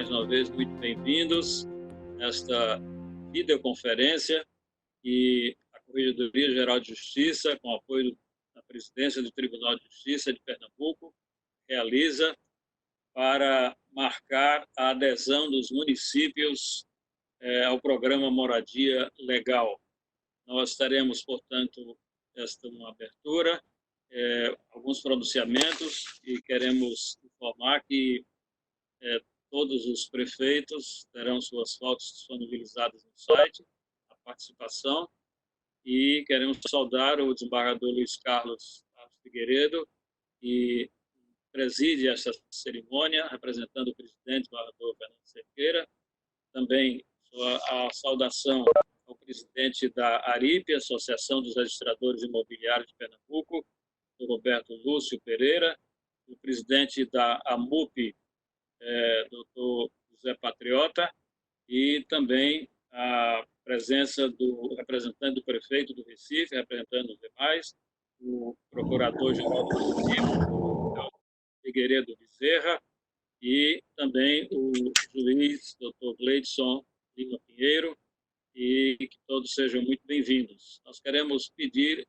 mais uma vez, muito bem-vindos nesta videoconferência que a Corregedoria Geral de Justiça, com apoio da Presidência do Tribunal de Justiça de Pernambuco, realiza para marcar a adesão dos municípios ao programa Moradia Legal. Nós teremos, portanto, uma abertura, alguns pronunciamentos, e queremos informar que todos os prefeitos terão suas fotos disponibilizadas no site, a participação, e queremos saudar o desembargador Luiz Carlos Figueiredo, que preside esta cerimônia, representando o presidente, o desembargador Fernando Cerqueira. Também a saudação ao presidente da ARIP, Associação dos Registradores Imobiliários de Pernambuco, o Roberto Lúcio Pereira, o presidente da AMUP, doutor José Patriota, e também a presença do representante do prefeito do Recife, representando os demais, o procurador-geral do município, Figueiredo Bezerra, e também o juiz, doutor Gleidson Lima Pinheiro, e que todos sejam muito bem-vindos. Nós queremos pedir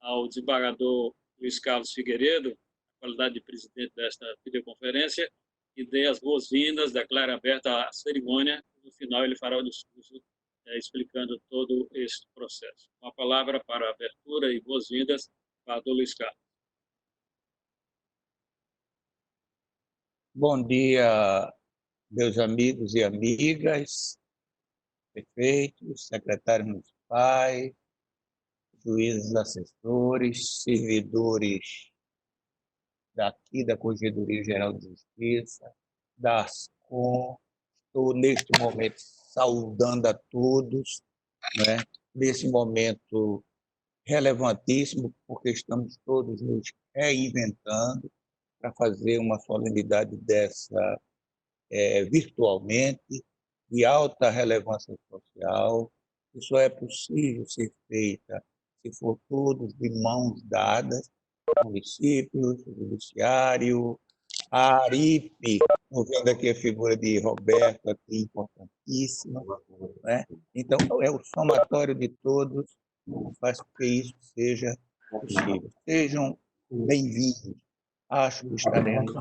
ao desembargador Luiz Carlos Figueiredo, na qualidade de presidente desta videoconferência, que dê as boas-vindas, declare aberta a cerimônia, e no final ele fará o discurso explicando todo este processo. Uma palavra para a abertura e boas-vindas para o Luiz Carlos. Bom dia, meus amigos e amigas, prefeitos, secretários municipais, juízes assessores, servidores daqui da Corregedoria Geral de Justiça, da ASCOM. Estou, neste momento, saudando a todos, né? Nesse momento relevantíssimo, porque estamos todos nos reinventando para fazer uma solenidade dessa virtualmente, de alta relevância social. Isso é possível ser feita se for todos de mãos dadas, municípios, judiciário, a ARIP, vendo aqui a figura de Roberto, aqui, importantíssima, né? Então, é o somatório de todos que faz com que isso seja possível. Sejam bem-vindos. Acho que estaremos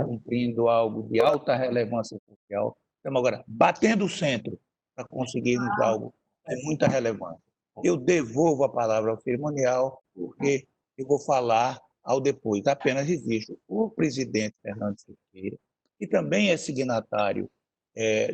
cumprindo algo de alta relevância social. Estamos agora batendo o centro para conseguirmos algo de muita relevância. Eu devolvo a palavra ao cerimonial, porque eu vou falar ao depois. Apenas registro o presidente Fernando Cerqueira, que também é signatário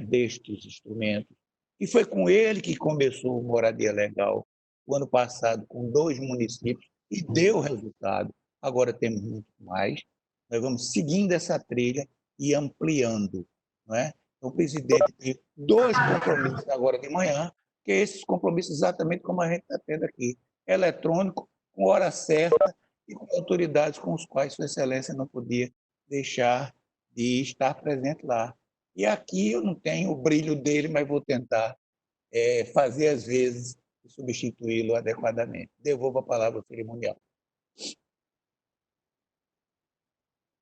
destes instrumentos, e foi com ele que começou o Moradia Legal o ano passado, com 2 municípios, e deu resultado. Agora temos muito mais. Nós vamos seguindo essa trilha e ampliando, não é? Então, o presidente tem 2 compromissos agora de manhã, que é esses compromissos exatamente como a gente está tendo aqui, eletrônico, com hora certa e com autoridades com os quais Sua Excelência não podia deixar de estar presente lá. E aqui eu não tenho o brilho dele, mas vou tentar fazer as vezes e substituí-lo adequadamente. Devolvo a palavra ao cerimonial.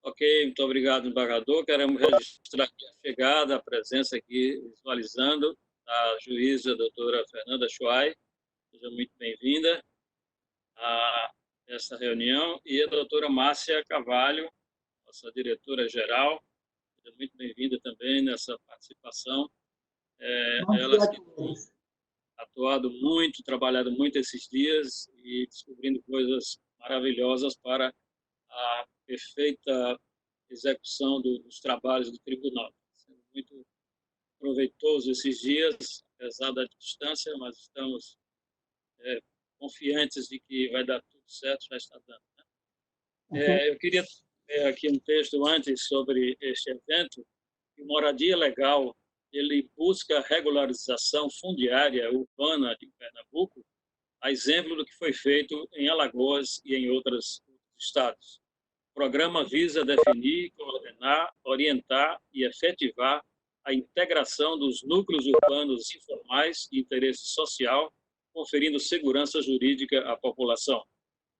Ok, muito obrigado, embargador. Queremos registrar aqui a chegada, a presença aqui, visualizando, da juíza doutora Fernanda Chuai. Seja muito bem-vinda a essa reunião. E a doutora Márcia Carvalho, nossa diretora-geral. Seja muito bem-vinda também nessa participação. Elas que têm atuado muito, trabalhado muito esses dias e descobrindo coisas maravilhosas para a perfeita execução dos trabalhos do tribunal. Sendo muito proveitoso esses dias, apesar da distância, mas estamos confiantes de que vai dar tudo certo, já está dando. Né? Eu queria ler aqui um texto antes sobre este evento. O Moradia Legal, ele busca a regularização fundiária urbana de Pernambuco, a exemplo do que foi feito em Alagoas e em outros estados. O programa visa definir, coordenar, orientar e efetivar a integração dos núcleos urbanos informais de interesse social, conferindo segurança jurídica à população.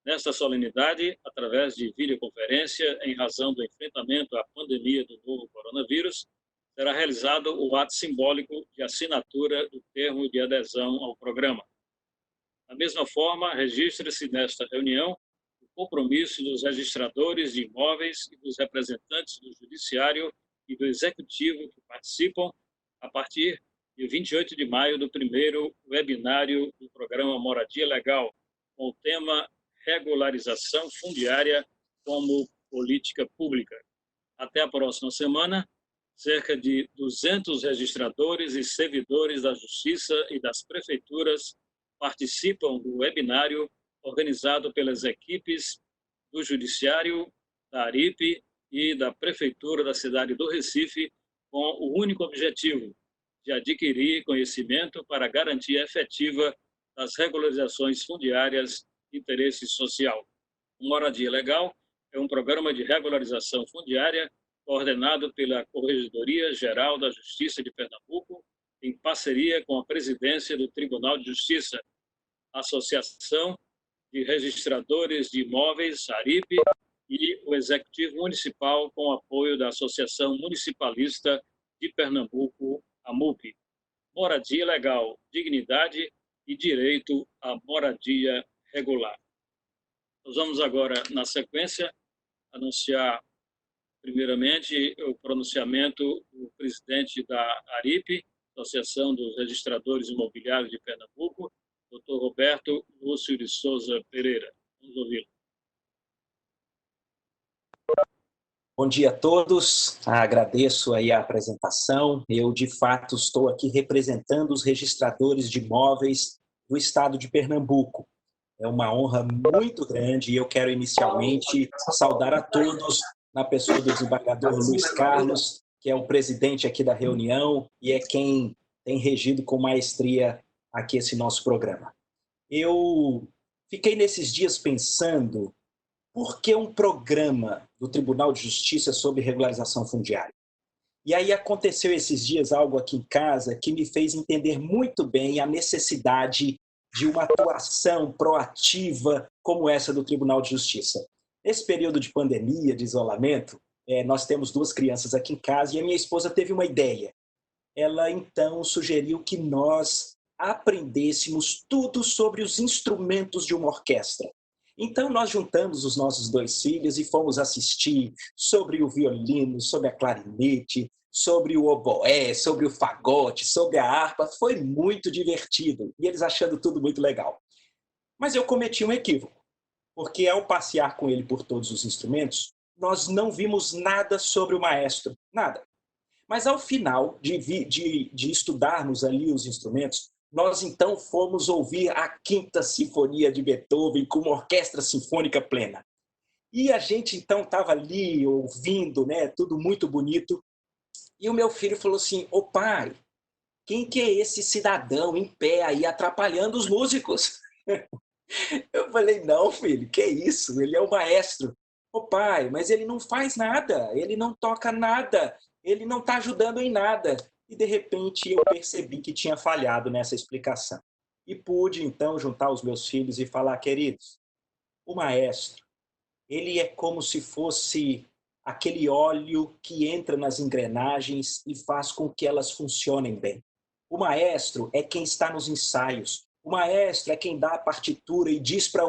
Nesta solenidade, através de videoconferência, em razão do enfrentamento à pandemia do novo coronavírus, será realizado o ato simbólico de assinatura do termo de adesão ao programa. Da mesma forma, registra-se nesta reunião o compromisso dos registradores de imóveis e dos representantes do Judiciário e do Executivo que participam a partir de 28 de maio do primeiro webinário do programa Moradia Legal, com o tema Regularização Fundiária como Política Pública. Até a próxima semana, cerca de 200 registradores e servidores da Justiça e das prefeituras participam do webinário organizado pelas equipes do Judiciário, da ARIP e da Prefeitura da cidade do Recife, com o único objetivo de adquirir conhecimento para a garantia efetiva das regularizações fundiárias de interesse social. O Moradia Legal é um programa de regularização fundiária coordenado pela Corregedoria Geral da Justiça de Pernambuco, em parceria com a presidência do Tribunal de Justiça, Associação de Registradores de Imóveis, ARIP, e o Executivo Municipal, com apoio da Associação Municipalista de Pernambuco, AMUP. Moradia Legal, dignidade e direito à moradia regular. Nós vamos agora, na sequência, anunciar primeiramente o pronunciamento do presidente da ARIP, Associação dos Registradores Imobiliários de Pernambuco, Dr. Roberto Lúcio de Souza Pereira. Vamos ouvi-lo. Bom dia a todos, agradeço aí a apresentação. Eu, de fato, estou aqui representando os registradores de imóveis do estado de Pernambuco. É uma honra muito grande e eu quero inicialmente saudar a todos na pessoa do desembargador Luiz Carlos, que é o presidente aqui da reunião e é quem tem regido com maestria aqui esse nosso programa. Eu fiquei nesses dias pensando por que um programa do Tribunal de Justiça sobre regularização fundiária? E aí aconteceu esses dias algo aqui em casa que me fez entender muito bem a necessidade de uma atuação proativa como essa do Tribunal de Justiça. Nesse período de pandemia, de isolamento, nós temos 2 crianças aqui em casa e a minha esposa teve uma ideia. Ela, então, sugeriu que nós aprendêssemos tudo sobre os instrumentos de uma orquestra. Então, nós juntamos os nossos 2 filhos e fomos assistir sobre o violino, sobre a clarinete, sobre o oboé, sobre o fagote, sobre a harpa. Foi muito divertido e eles achando tudo muito legal. Mas eu cometi um equívoco, porque ao passear com ele por todos os instrumentos, nós não vimos nada sobre o maestro, nada. Mas ao final de estudarmos ali os instrumentos, nós então fomos ouvir a 5ª Sinfonia de Beethoven com uma orquestra sinfônica plena. E a gente então estava ali ouvindo, né, tudo muito bonito, e o meu filho falou assim: ô pai, quem que é esse cidadão em pé aí atrapalhando os músicos? Eu falei: não, filho, que isso? Ele é o maestro. Ô pai, mas ele não faz nada, ele não toca nada, ele não está ajudando em nada. E de repente eu percebi que tinha falhado nessa explicação. E pude então juntar os meus filhos e falar: queridos, o maestro, ele é como se fosse aquele óleo que entra nas engrenagens e faz com que elas funcionem bem. O maestro é quem está nos ensaios. O maestro é quem dá a partitura e diz para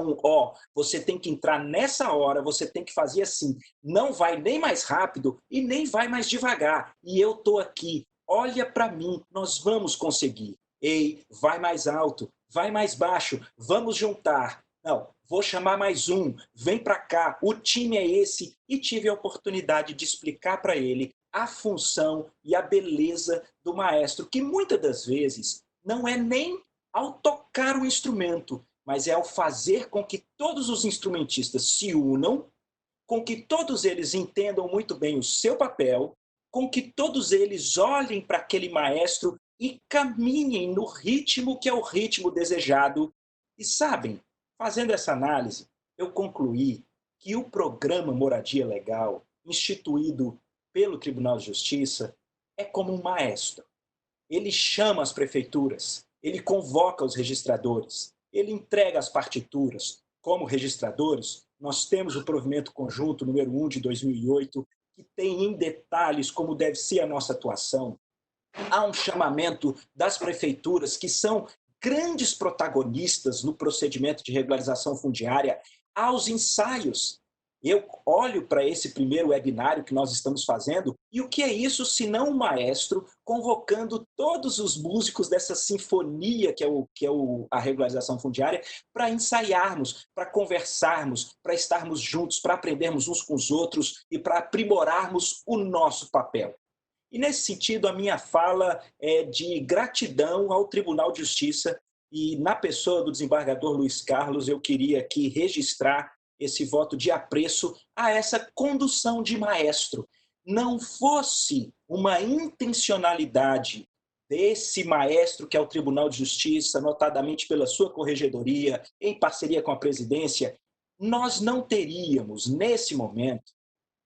você tem que entrar nessa hora, você tem que fazer assim. Não vai nem mais rápido e nem vai mais devagar. E eu estou aqui. Olha para mim, nós vamos conseguir. Ei, vai mais alto, vai mais baixo, vamos juntar. Não, vou chamar mais um, vem para cá, o time é esse. E tive a oportunidade de explicar para ele a função e a beleza do maestro, que muitas das vezes não é nem ao tocar o instrumento, mas é ao fazer com que todos os instrumentistas se unam, com que todos eles entendam muito bem o seu papel, com que todos eles olhem para aquele maestro e caminhem no ritmo que é o ritmo desejado. E sabem, fazendo essa análise, eu concluí que o programa Moradia Legal, instituído pelo Tribunal de Justiça, é como um maestro. Ele chama as prefeituras, ele convoca os registradores, ele entrega as partituras. Como registradores, nós temos o provimento conjunto número 1 de 2008, que tem em detalhes como deve ser a nossa atuação. Há um chamamento das prefeituras, que são grandes protagonistas no procedimento de regularização fundiária, aos ensaios. Eu olho para esse primeiro webinário que nós estamos fazendo, e o que é isso senão um maestro convocando todos os músicos dessa sinfonia que é a regularização fundiária para ensaiarmos, para conversarmos, para estarmos juntos, para aprendermos uns com os outros e para aprimorarmos o nosso papel. E, nesse sentido, a minha fala é de gratidão ao Tribunal de Justiça, e, na pessoa do desembargador Luiz Carlos, eu queria aqui registrar esse voto de apreço a essa condução de maestro. Não fosse uma intencionalidade desse maestro, que é o Tribunal de Justiça, notadamente pela sua corregedoria, em parceria com a presidência, nós não teríamos, nesse momento,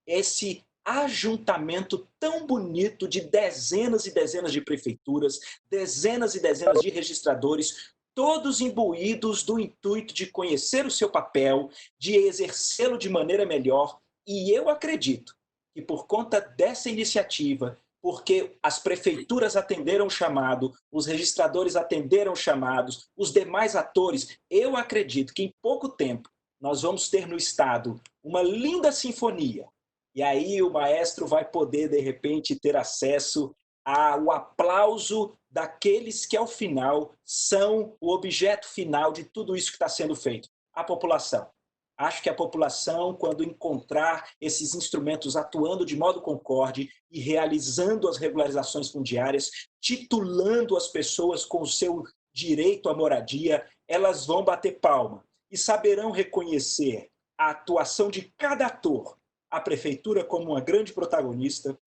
esse ajuntamento tão bonito de dezenas e dezenas de prefeituras, dezenas e dezenas de registradores, todos imbuídos do intuito de conhecer o seu papel, de exercê-lo de maneira melhor. E eu acredito que, por conta dessa iniciativa, porque as prefeituras atenderam o chamado, os registradores atenderam chamados, os demais atores, eu acredito que em pouco tempo nós vamos ter no Estado uma linda sinfonia. E aí o maestro vai poder, de repente, ter acesso ao aplauso daqueles que, ao final, são o objeto final de tudo isso que está sendo feito, a população. Acho que a população, quando encontrar esses instrumentos atuando de modo concorde e realizando as regularizações fundiárias, titulando as pessoas com o seu direito à moradia, elas vão bater palma e saberão reconhecer a atuação de cada ator, a prefeitura como uma grande protagonista,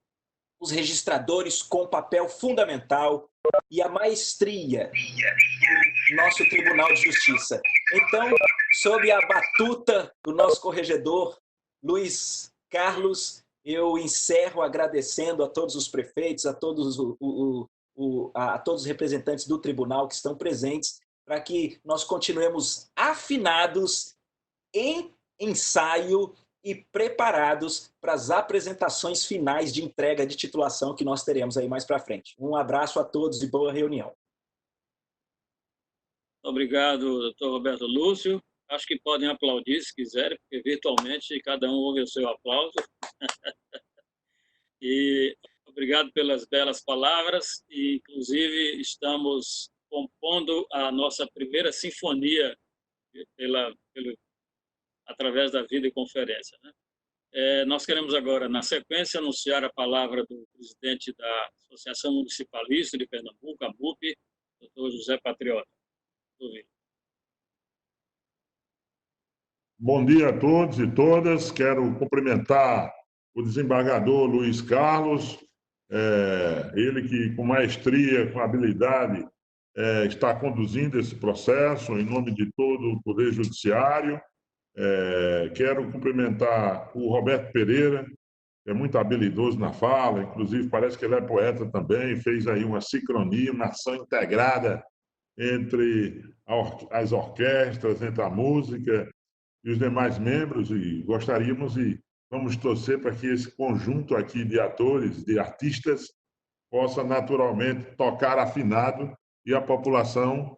os registradores com um papel fundamental e a maestria do nosso Tribunal de Justiça. Então, sob a batuta do nosso corregedor, Luiz Carlos, eu encerro agradecendo a todos os prefeitos, a todos os representantes do tribunal que estão presentes, para que nós continuemos afinados em ensaio e preparados para as apresentações finais de entrega de titulação que nós teremos aí mais para frente. Um abraço a todos e boa reunião. Obrigado, doutor Roberto Lúcio. Acho que podem aplaudir se quiserem, porque virtualmente cada um ouve o seu aplauso. E obrigado pelas belas palavras. E, inclusive, estamos compondo a nossa primeira sinfonia através da videoconferência, né? Nós queremos agora, na sequência, anunciar a palavra do presidente da Associação Municipalista de Pernambuco, a MUP, doutor José Patriota. Bom dia a todos e todas. Quero cumprimentar o desembargador Luiz Carlos, ele que, com maestria, com habilidade, está conduzindo esse processo em nome de todo o Poder Judiciário. Quero cumprimentar o Roberto Pereira, que é muito habilidoso na fala, inclusive parece que ele é poeta também, fez aí uma sincronia, uma ação integrada entre as orquestras, entre a música e os demais membros, e gostaríamos e vamos torcer para que esse conjunto aqui de atores, de artistas, possa naturalmente tocar afinado e a população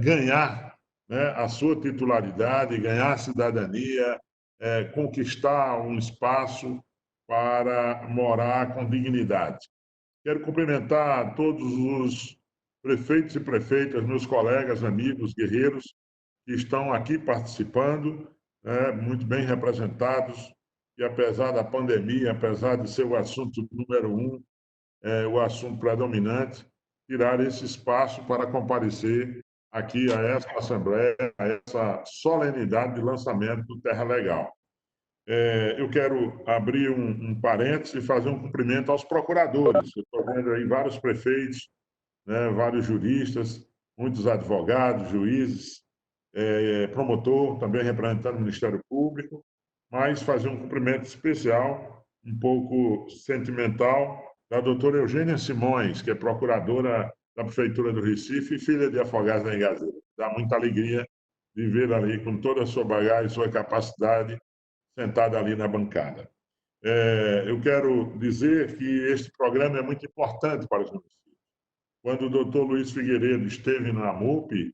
ganhar, né, a sua titularidade, ganhar a cidadania, conquistar um espaço para morar com dignidade. Quero cumprimentar todos os prefeitos e prefeitas, meus colegas, amigos, guerreiros, que estão aqui participando, muito bem representados, e apesar da pandemia, apesar de ser o assunto número 1, o assunto predominante, tirar esse espaço para comparecer aqui a essa Assembleia, a essa solenidade de lançamento do Terra Legal. Eu quero abrir um parênteses e fazer um cumprimento aos procuradores. Eu estou vendo aí vários prefeitos, né, vários juristas, muitos advogados, juízes, promotor, também representando o Ministério Público, mas fazer um cumprimento especial, um pouco sentimental, da doutora Eugênia Simões, que é procuradora da Prefeitura do Recife e filha de Afogados da Engazeira. Dá muita alegria de ver ali, com toda a sua bagagem, sua capacidade, sentada ali na bancada. eu quero dizer que este programa é muito importante para os municípios. Quando o doutor Luiz Figueiredo esteve na MUP,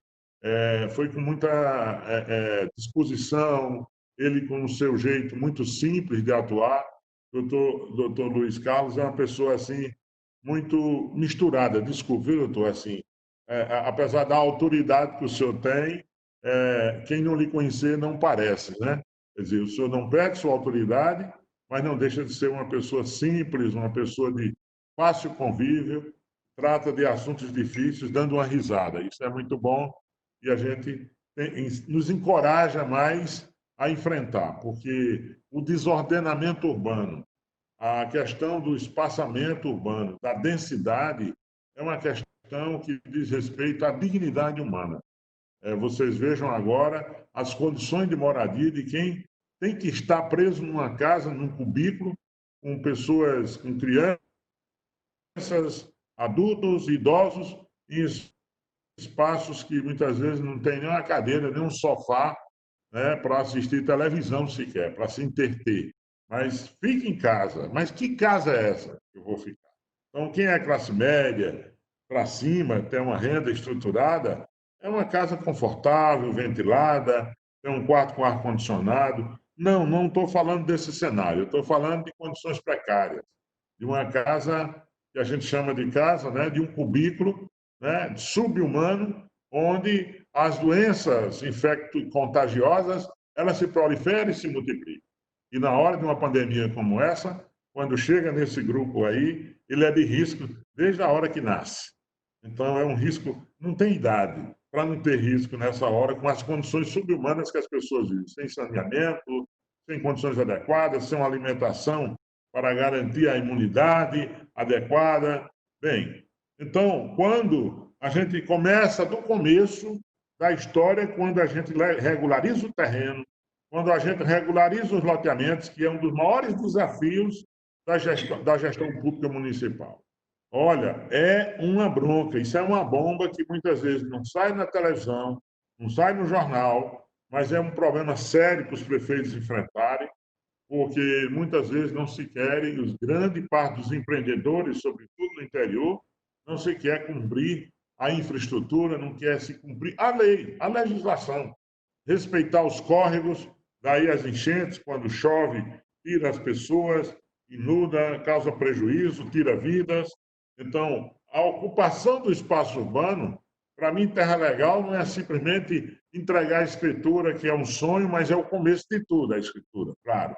foi com muita disposição, ele com o seu jeito muito simples de atuar. Doutor Luiz Carlos é uma pessoa assim muito misturada. Desculpe, viu, doutor? Assim, apesar da autoridade que o senhor tem, quem não lhe conhecer não parece, né? Quer dizer, o senhor não perde sua autoridade, mas não deixa de ser uma pessoa simples, uma pessoa de fácil convívio, trata de assuntos difíceis dando uma risada. Isso é muito bom e a gente nos encoraja mais a enfrentar, porque o desordenamento urbano, a questão do espaçamento urbano, da densidade, é uma questão que diz respeito à dignidade humana. Vocês vejam agora as condições de moradia de quem tem que estar preso numa casa, num cubículo, com pessoas, com crianças, adultos, idosos, em espaços que muitas vezes não tem nem uma cadeira, nem um sofá, né, para assistir televisão sequer, para se entreter. Mas fique em casa. Mas que casa é essa que eu vou ficar? Então, quem é classe média, para cima, tem uma renda estruturada, é uma casa confortável, ventilada, tem um quarto com ar-condicionado. Não estou falando desse cenário, estou falando de condições precárias, de uma casa que a gente chama de casa, né, de um cubículo, né, sub-humano, onde as doenças infecto-contagiosas elas se proliferam e se multiplicam. E na hora de uma pandemia como essa, quando chega nesse grupo aí, ele é de risco desde a hora que nasce. Então, é um risco, não tem idade para não ter risco nessa hora, com as condições sub-humanas que as pessoas vivem, sem saneamento, sem condições adequadas, sem uma alimentação para garantir a imunidade adequada. Bem, então, quando a gente começa do começo da história, quando a gente regulariza o terreno, quando a gente regulariza os loteamentos, que é um dos maiores desafios da gestão pública municipal. Olha, é uma bronca, isso é uma bomba que muitas vezes não sai na televisão, não sai no jornal, mas é um problema sério para os prefeitos enfrentarem, porque muitas vezes não se querem, os grande parte dos empreendedores, sobretudo no interior, não se quer cumprir a infraestrutura, não quer se cumprir a lei, a legislação, respeitar os córregos, daí as enchentes, quando chove, tira as pessoas, inunda, causa prejuízo, tira vidas. Então, a ocupação do espaço urbano, para mim, terra legal não é simplesmente entregar a escritura, que é um sonho, mas é o começo de tudo, a escritura, claro.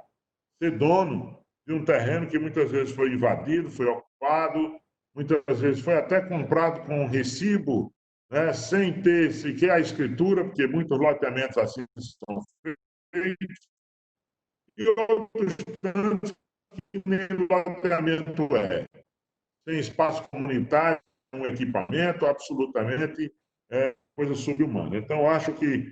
Ser dono de um terreno que muitas vezes foi invadido, foi ocupado, muitas vezes foi até comprado com um recibo, né, sem ter sequer a escritura, porque muitos loteamentos assim são feitos, e outros tantos que nem loteamento é. Sem espaço comunitário, um equipamento, absolutamente coisa subhumana. Então, eu acho que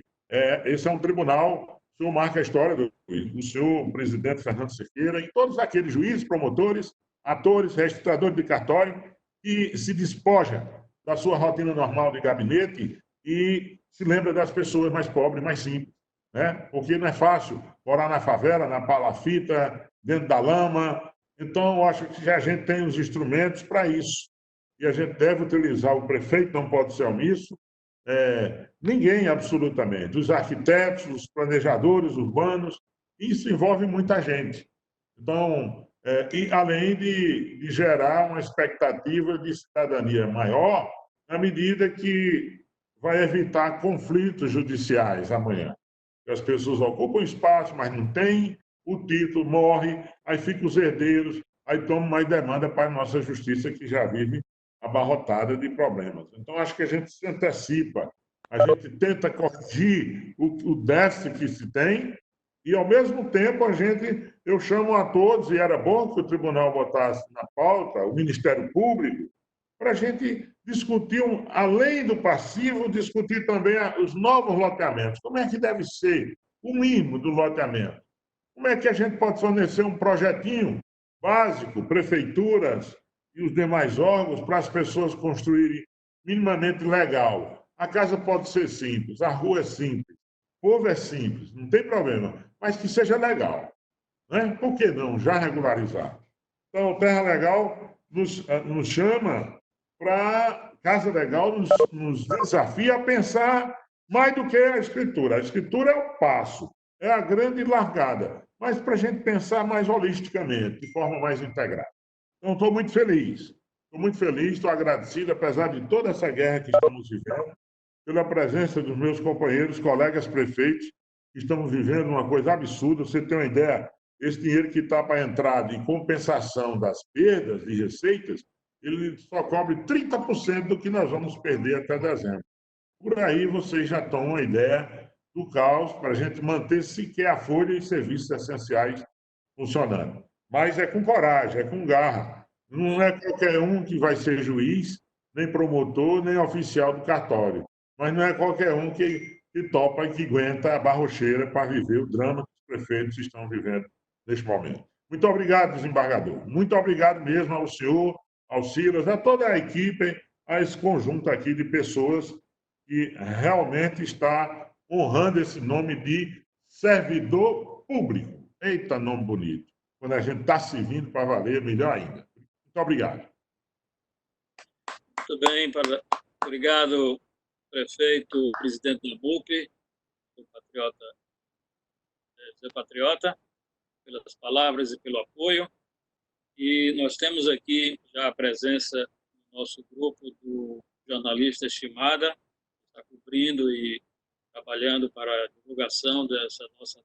esse é um tribunal, o senhor marca a história do senhor presidente Fernando Cerqueira e todos aqueles juízes, promotores, atores, registradores de cartório que se despoja da sua rotina normal de gabinete e se lembra das pessoas mais pobres, mais simples, né? Porque não é fácil morar na favela, na palafita, dentro da lama. Então, eu acho que a gente tem os instrumentos para isso. E a gente deve utilizar. O prefeito não pode ser omisso, ninguém absolutamente. Os arquitetos, os planejadores urbanos, isso envolve muita gente. Então, e além de gerar uma expectativa de cidadania maior, na medida que vai evitar conflitos judiciais amanhã. As pessoas ocupam espaço, mas não têm o título, morre, aí ficam os herdeiros, aí tomam mais demanda para a nossa justiça, que já vive abarrotada de problemas. Então, acho que a gente se antecipa, a gente tenta corrigir o déficit que se tem e, ao mesmo tempo, eu chamo a todos, e era bom que o tribunal botasse na pauta, o Ministério Público, para a gente discutir, além do passivo, discutir também os novos loteamentos. Como é que deve ser o mínimo do loteamento? Como é que a gente pode fornecer um projetinho básico, prefeituras e os demais órgãos, para as pessoas construírem minimamente legal? A casa pode ser simples, a rua é simples, o povo é simples, não tem problema, mas que seja legal. né? Por que não já regularizar? Então, Terra Legal nos chama para... Casa Legal nos desafia a pensar mais do que a escritura. A escritura é o passo, é a grande largada, mas para a gente pensar mais holisticamente, de forma mais integrada. Então, estou muito feliz, estou agradecido, apesar de toda essa guerra que estamos vivendo, pela presença dos meus companheiros, colegas prefeitos, que estamos vivendo uma coisa absurda. Você tem uma ideia, esse dinheiro que está para entrar de compensação das perdas de receitas, ele só cobre 30% do que nós vamos perder até dezembro. Por aí vocês já tomam uma ideia do caos para a gente manter sequer a folha e serviços essenciais funcionando. Mas é com coragem, é com garra. Não é qualquer um que vai ser juiz, nem promotor, nem oficial do cartório. Mas não é qualquer um que topa e que aguenta a barrocheira para viver o drama que os prefeitos estão vivendo neste momento. Muito obrigado, desembargador. Muito obrigado mesmo ao senhor, ao Silas, a toda a equipe, a esse conjunto aqui de pessoas que realmente está honrando esse nome de servidor público. Eita, nome bonito. Quando a gente está servindo para valer, melhor ainda. Muito obrigado. Muito bem, obrigado, prefeito, presidente da BUP, Zé Patriota, pelas palavras e pelo apoio. E nós temos aqui já a presença do nosso grupo do jornalista Shimada, que está cobrindo e trabalhando para a divulgação dessa nossa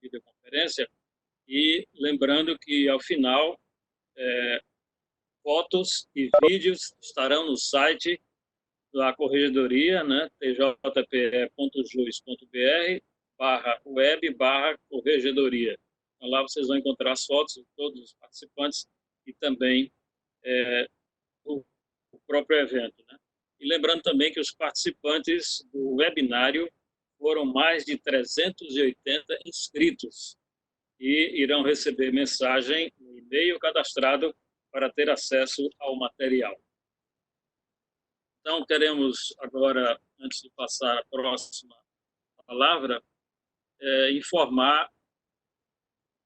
videoconferência. E lembrando que, ao final, fotos e vídeos estarão no site da Corregedoria, né, tjpe.jus.br/web/corregedoria. Então, lá vocês vão encontrar as fotos de todos os participantes e também o próprio evento, né? E lembrando também que os participantes do webinário foram mais de 380 inscritos e irão receber mensagem no e-mail cadastrado para ter acesso ao material. Então, queremos agora, antes de passar a próxima palavra, informar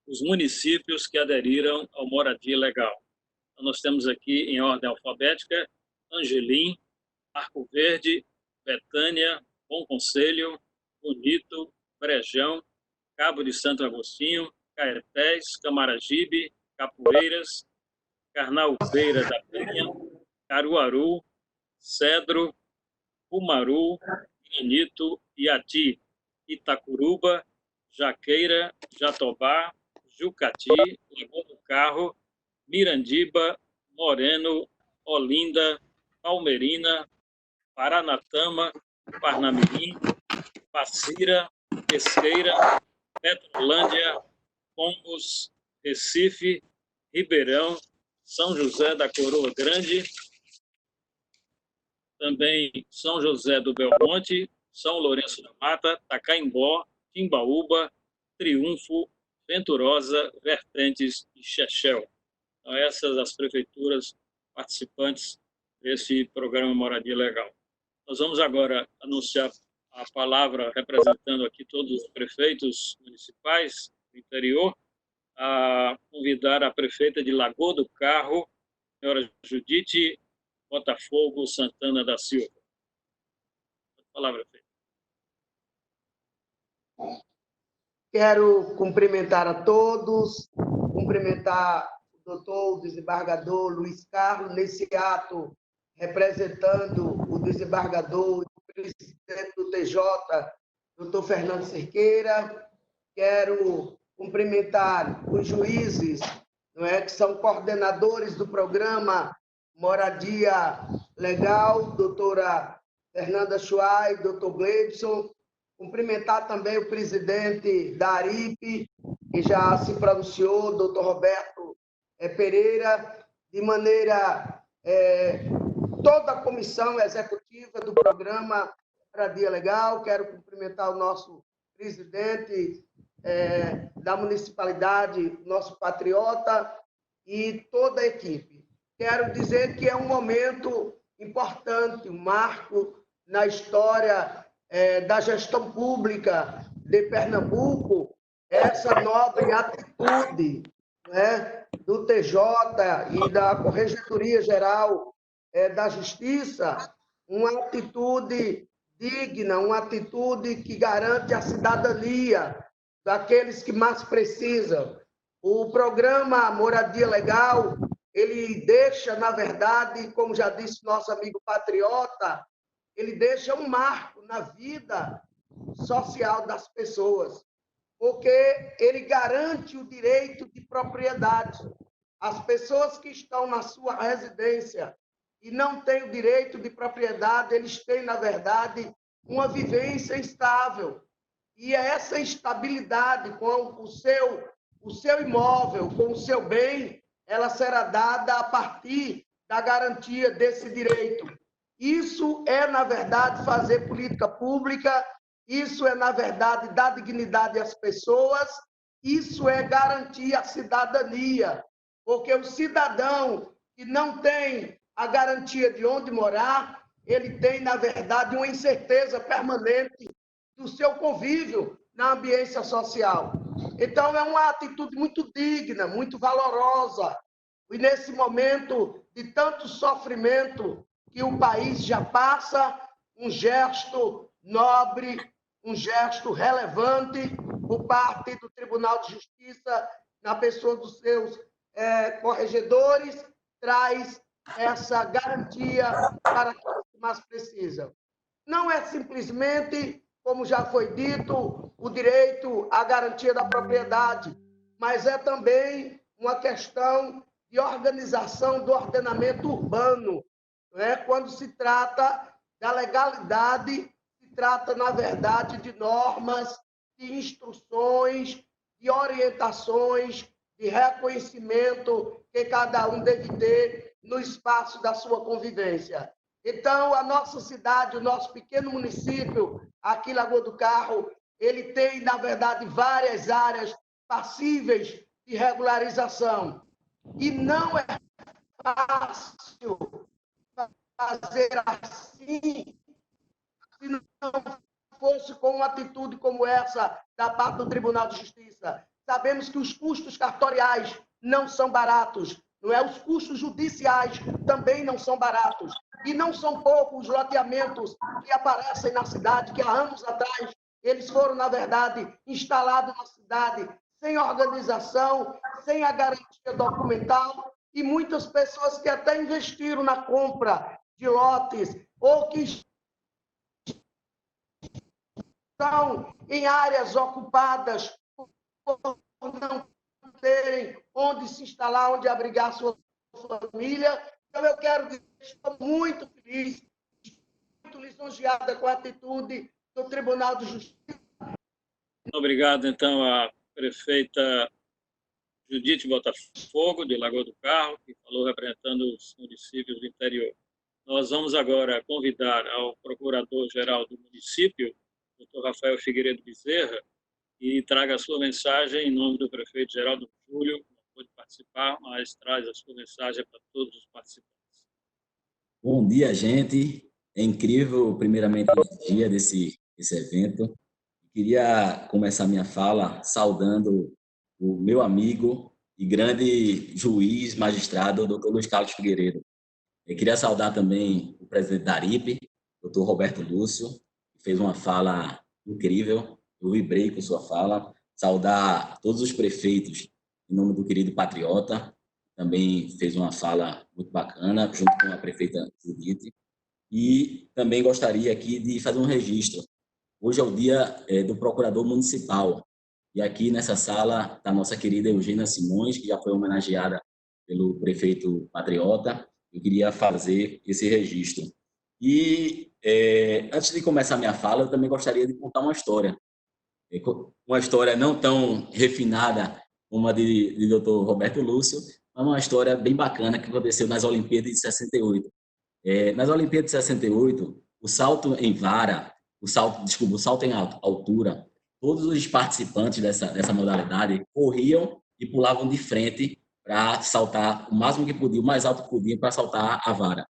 os municípios que aderiram ao Moradia Legal. Então, nós temos aqui, em ordem alfabética, Angelim, Arco Verde, Betânia, Bom Conselho, Bonito, Brejão, Cabo de Santo Agostinho, Caetés, Camaragibe, Capoeiras, Carnaubeira da Penha, Caruaru, Cedro, Pumaru, Granito, Iati, Itacuruba, Jaqueira, Jatobá, Jucati, Lagoa do Carro, Mirandiba, Moreno, Olinda, Palmeirina, Paranatama, Parnamirim, Passira, Pesqueira, Petrolândia, Pombos, Recife, Ribeirão, São José da Coroa Grande, também São José do Belmonte, São Lourenço da Mata, Tacaimbó, Timbaúba, Triunfo, Venturosa, Vertentes e Chechel. Então, essas as prefeituras participantes desse programa Moradia Legal. Nós vamos agora anunciar a palavra, representando aqui todos os prefeitos municipais do interior, a convidar a prefeita de Lagoa do Carro, senhora Judite Botafogo Santana da Silva. A palavra, prefeita. Quero cumprimentar a todos, cumprimentar o doutor, o desembargador Luiz Carlos, nesse ato representando o desembargador e presidente do TJ, doutor Fernando Cerqueira. Quero cumprimentar os juízes, não é, que são coordenadores do programa Moradia Legal, doutora Fernanda Chuai, doutor Gleidson. Cumprimentar também o presidente da ARIP, que já se pronunciou, doutor Roberto Pereira, de maneira toda a comissão executiva do programa Moradia Legal. Quero cumprimentar o nosso presidente da municipalidade, nosso patriota, e toda a equipe. Quero dizer que é um momento importante, um marco na história da gestão pública de Pernambuco, essa nobre atitude, né, do TJ e da Corregedoria Geral da Justiça, uma atitude digna, uma atitude que garante a cidadania daqueles que mais precisam. O programa Moradia Legal, ele deixa, na verdade, como já disse nosso amigo patriota, ele deixa um marco na vida social das pessoas, porque ele garante o direito de propriedade. As pessoas que estão na sua residência e não têm o direito de propriedade, eles têm, na verdade, uma vivência instável. E essa estabilidade com o seu imóvel, com o seu bem, ela será dada a partir da garantia desse direito. Isso é, na verdade, fazer política pública, isso é, na verdade, dar dignidade às pessoas, isso é garantir a cidadania, porque o cidadão que não tem a garantia de onde morar, ele tem, na verdade, uma incerteza permanente do seu convívio na ambiência social. Então, é uma atitude muito digna, muito valorosa, e nesse momento de tanto sofrimento que o país já passa, um gesto nobre, um gesto relevante por parte do Tribunal de Justiça, na pessoa dos seus corregedores, traz essa garantia para aqueles que mais precisam. Não é simplesmente, como já foi dito, o direito à garantia da propriedade, mas é também uma questão de organização do ordenamento urbano. Né? Quando se trata da legalidade, se trata, na verdade, de normas, de instruções, de orientações, de reconhecimento que cada um deve ter no espaço da sua convivência. Então, a nossa cidade, o nosso pequeno município, aqui Lagoa do Carro, ele tem, na verdade, várias áreas passíveis de regularização. E não é fácil fazer assim se não fosse com uma atitude como essa da parte do Tribunal de Justiça. Sabemos que os custos cartoriais não são baratos, não é? Os custos judiciais também não são baratos. E não são poucos os loteamentos que aparecem na cidade, que há anos atrás eles foram, na verdade, instalados na cidade sem organização, sem a garantia documental, e muitas pessoas que até investiram na compra de lotes ou que estão em áreas ocupadas por não terem onde se instalar, onde abrigar sua família. Então, eu quero dizer que estou muito feliz, muito lisonjeada com a atitude do Tribunal de Justiça. Obrigado, então, à prefeita Judite Botafogo, de Lagoa do Carro, que falou representando os municípios do interior. Nós vamos agora convidar ao procurador-geral do município, Dr. Rafael Figueiredo Bezerra, e traga a sua mensagem em nome do prefeito Geraldo Júlio, que não pôde participar, mas traz a sua mensagem para todos os participantes. Bom dia, gente. É incrível, primeiramente, o dia desse evento. Queria começar minha fala saudando o meu amigo e grande juiz, magistrado, Dr. Luiz Carlos Figueiredo. Eu queria saudar também o presidente da ARIP, Dr. Roberto Lúcio, que fez uma fala incrível. Eu vibrei com sua fala. Saudar todos os prefeitos, em nome do querido patriota, também fez uma fala muito bacana, junto com a prefeita Judite. E também gostaria aqui de fazer um registro. Hoje é o dia do procurador municipal. E aqui nessa sala está a nossa querida Eugênia Simões, que já foi homenageada pelo prefeito patriota. Eu queria fazer esse registro. E antes de começar minha fala, eu também gostaria de contar uma história. Uma história não tão refinada como a de Dr. Roberto Lúcio, mas uma história bem bacana que aconteceu nas Olimpíadas de 68. Nas Olimpíadas de 68, o salto em vara, o salto em altura, todos os participantes dessa modalidade corriam e pulavam de frente para saltar o máximo que podiam, o mais alto que podiam, para saltar a vara.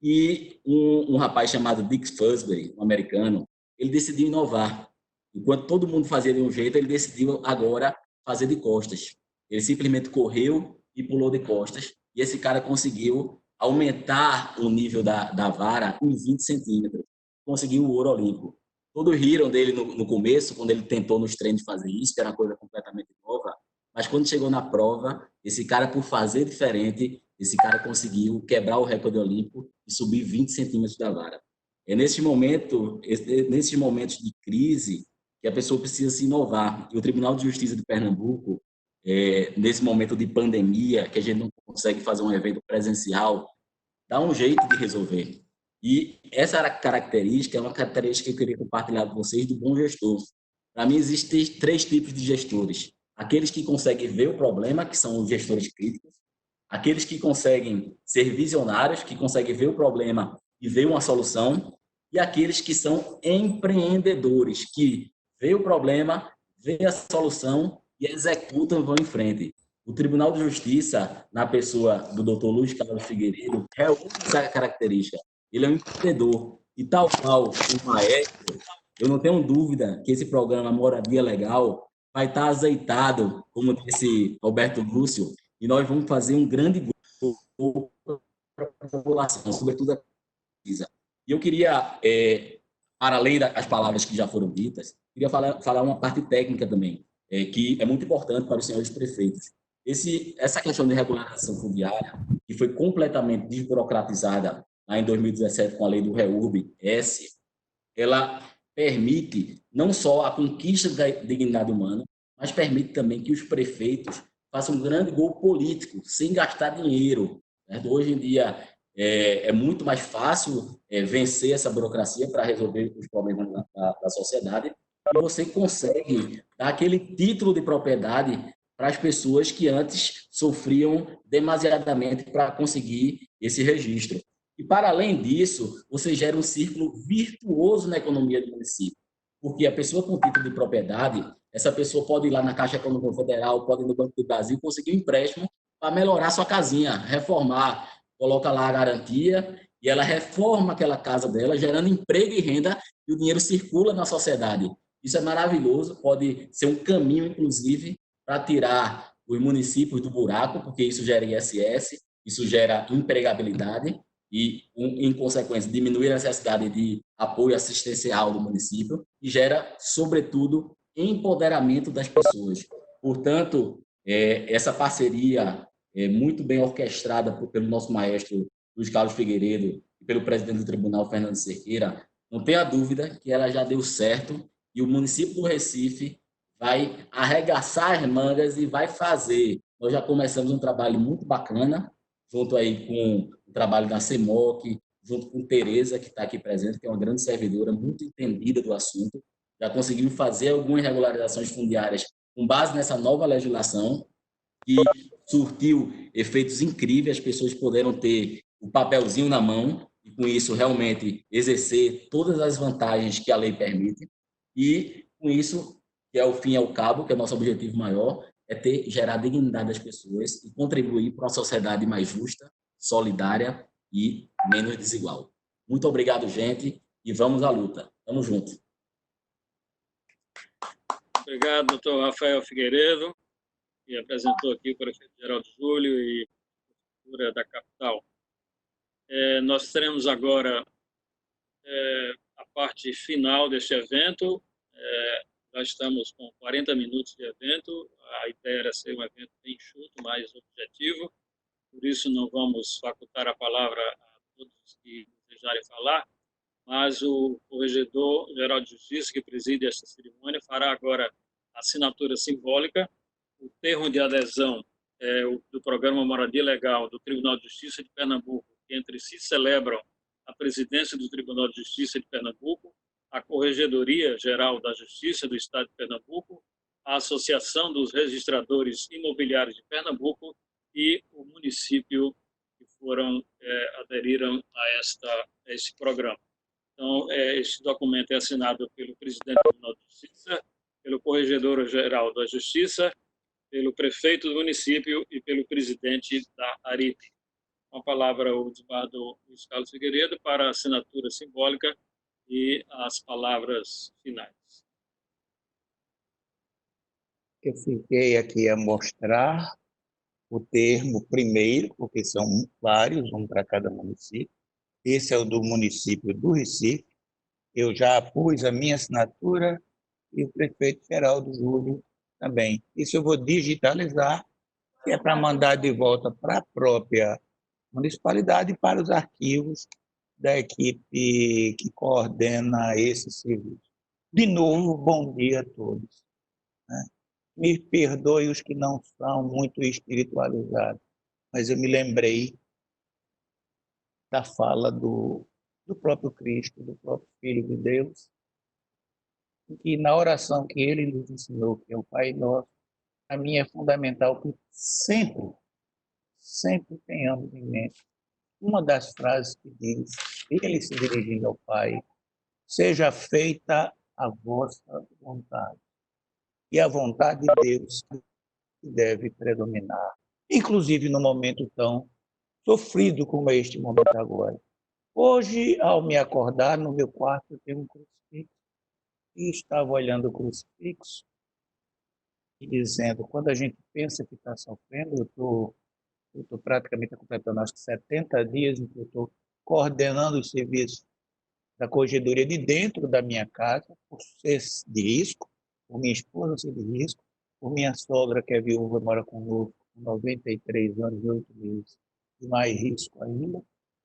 E um rapaz chamado Dick Fosbury, um americano, ele decidiu inovar. Enquanto todo mundo fazia de um jeito, ele decidiu agora fazer de costas. Ele simplesmente correu e pulou de costas, e esse cara conseguiu aumentar o nível da vara em 20 centímetros. Conseguiu o ouro olímpico. Todos riram dele no começo, quando ele tentou nos treinos fazer isso, que era uma coisa completamente nova, mas quando chegou na prova, esse cara, por fazer diferente, esse cara conseguiu quebrar o recorde olímpico e subir 20 centímetros da vara. É nesses momentos de crise que a pessoa precisa se inovar. E o Tribunal de Justiça de Pernambuco, nesse momento de pandemia, que a gente não consegue fazer um evento presencial, dá um jeito de resolver. E essa característica é uma característica que eu queria compartilhar com vocês do bom gestor. Para mim, existem 3 tipos de gestores. Aqueles que conseguem ver o problema, que são os gestores críticos. Aqueles que conseguem ser visionários, que conseguem ver o problema e ver uma solução. E aqueles que são empreendedores, que vê o problema, vê a solução e executam e vão em frente. O Tribunal de Justiça, na pessoa do Dr. Luiz Carlos Figueiredo, reúne essa característica. Ele é um empreendedor. E tal qual o maestro, eu não tenho dúvida que esse programa Moradia Legal vai estar azeitado, como disse Roberto Lúcio, e nós vamos fazer um grande gol para a população, sobretudo a pesquisa. E eu queria, para além das palavras que já foram ditas, queria falar uma parte técnica também, que é muito importante para os senhores prefeitos. Essa questão de regularização fundiária, que foi completamente desburocratizada lá em 2017 com a lei do REURB-S, ela permite não só a conquista da dignidade humana, mas permite também que os prefeitos façam um grande gol político, sem gastar dinheiro. Certo? Hoje em dia, é muito mais fácil vencer essa burocracia para resolver os problemas da sociedade, e você consegue dar aquele título de propriedade para as pessoas que antes sofriam demasiadamente para conseguir esse registro. E, para além disso, você gera um círculo virtuoso na economia do município, porque a pessoa com título de propriedade, essa pessoa pode ir lá na Caixa Econômica Federal, pode ir no Banco do Brasil, conseguir um empréstimo para melhorar sua casinha, reformar, coloca lá a garantia e ela reforma aquela casa dela, gerando emprego e renda, e o dinheiro circula na sociedade. Isso é maravilhoso, pode ser um caminho, inclusive, para tirar os municípios do buraco, porque isso gera ISS, isso gera empregabilidade e, em consequência, diminui a necessidade de apoio assistencial do município e gera, sobretudo, empoderamento das pessoas. Portanto, essa parceria muito bem orquestrada pelo nosso maestro Luiz Carlos Figueiredo e pelo presidente do Tribunal, Fernando Cerqueira, não tenha dúvida que ela já deu certo e o município do Recife vai arregaçar as mangas e vai fazer. Nós já começamos um trabalho muito bacana, junto aí com o trabalho da CEMOC, junto com Tereza, que está aqui presente, que é uma grande servidora, muito entendida do assunto. Já conseguimos fazer algumas regularizações fundiárias com base nessa nova legislação, que surtiu efeitos incríveis, as pessoas puderam ter o papelzinho na mão e, com isso, realmente exercer todas as vantagens que a lei permite. E, com isso, que é o fim e ao cabo, que é o nosso objetivo maior, é gerar dignidade das pessoas e contribuir para uma sociedade mais justa, solidária e menos desigual. Muito obrigado, gente, e vamos à luta. Tamo junto. Obrigado, doutor Rafael Figueiredo, que apresentou aqui o prefeito Geraldo Júlio e a prefeitura da capital. Nós teremos agora a parte final deste evento. Já estamos com 40 minutos de evento. A ideia era ser um evento bem enxuto, mais objetivo. Por isso, não vamos facultar a palavra a todos que desejarem falar, mas o Corregedor-Geral de Justiça, que preside esta cerimônia, fará agora a assinatura simbólica. O termo de adesão do Programa Moradia Legal do Tribunal de Justiça de Pernambuco, que entre si celebram a presidência do Tribunal de Justiça de Pernambuco, a Corregedoria Geral da Justiça do Estado de Pernambuco, a Associação dos Registradores Imobiliários de Pernambuco e o município que aderiram a este programa. Então, este documento é assinado pelo presidente do Tribunal de Justiça, pelo Corregedor-Geral da Justiça, pelo prefeito do município e pelo presidente da ARIP. Com a palavra, o desembargador Luiz Carlos Figueiredo para a assinatura simbólica e as palavras finais. Eu fiquei aqui a mostrar o termo primeiro, porque são vários, um para cada município. Esse é o do município do Recife. Eu já pus a minha assinatura e o prefeito Geraldo Júlio também. Isso eu vou digitalizar, que é para mandar de volta para a própria municipalidade e para os arquivos da equipe que coordena esse serviço. De novo, bom dia a todos. Me perdoe os que não são muito espiritualizados, mas eu me lembrei da fala do próprio Cristo, do próprio Filho de Deus, que na oração que ele nos ensinou, que é o Pai Nosso, a minha é fundamental que sempre tenhamos em mente uma das frases que diz, ele se dirigindo ao Pai, seja feita a vossa vontade. E a vontade de Deus deve predominar, inclusive no momento tão sofrido como é este momento agora. Hoje, ao me acordar, no meu quarto eu tenho um crucifixo e estava olhando o crucifixo e dizendo, quando a gente pensa que está sofrendo, eu estou praticamente completando acho que 70 dias em que eu estou coordenando os serviços da corregedoria de dentro da minha casa, por ser de risco, por minha esposa ser de risco, por minha sogra, que é viúva, mora conosco, com 93 anos e 8 meses, e mais risco ainda.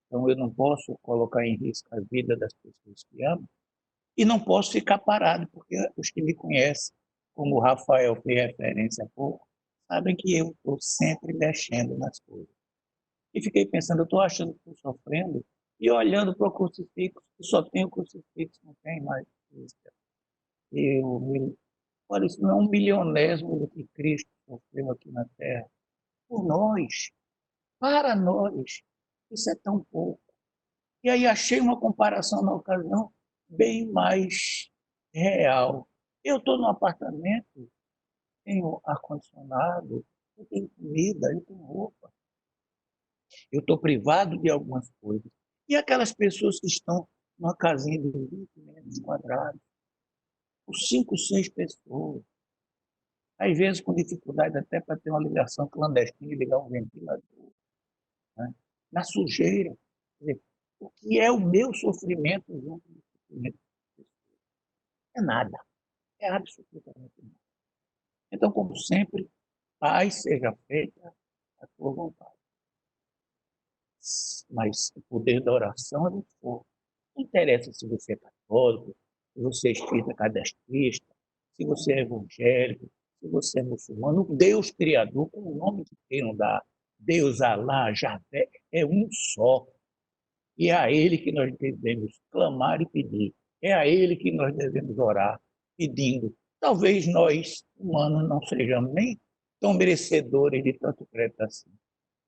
Então, eu não posso colocar em risco a vida das pessoas que amo e não posso ficar parado, porque os que me conhecem, como o Rafael fez referência há pouco, sabem que eu estou sempre mexendo nas coisas. E fiquei pensando, eu estou achando que estou sofrendo, e olhando para o crucifixo, que só tem o crucifixo, não tem mais Cristo. Olha, isso não é um milionésimo do que Cristo sofreu aqui na Terra. Por nós, para nós, isso é tão pouco. E aí achei uma comparação na ocasião bem mais real. Eu estou num apartamento, tenho ar-condicionado, eu tenho comida, eu tenho roupa. Eu estou privado de algumas coisas. E aquelas pessoas que estão numa casinha de 20 metros quadrados, com 5, 6 pessoas, às vezes com dificuldade até para ter uma ligação clandestina e ligar um ventilador, né? Na sujeira. Quer dizer, o que é o meu sofrimento junto do sofrimento das pessoas? É nada. É absolutamente nada. Então, como sempre, paz seja feita a tua vontade. Mas o poder da oração é muito forte. Não interessa se você é católico, se você é espírita kardecista, se você é evangélico, se você é muçulmano. O Deus Criador, com o nome que queiram dar, Deus, Alá, Javé, é um só. E é a Ele que nós devemos clamar e pedir. É a Ele que nós devemos orar, pedindo. Talvez nós, humanos, não sejamos nem tão merecedores de tanto crédito assim.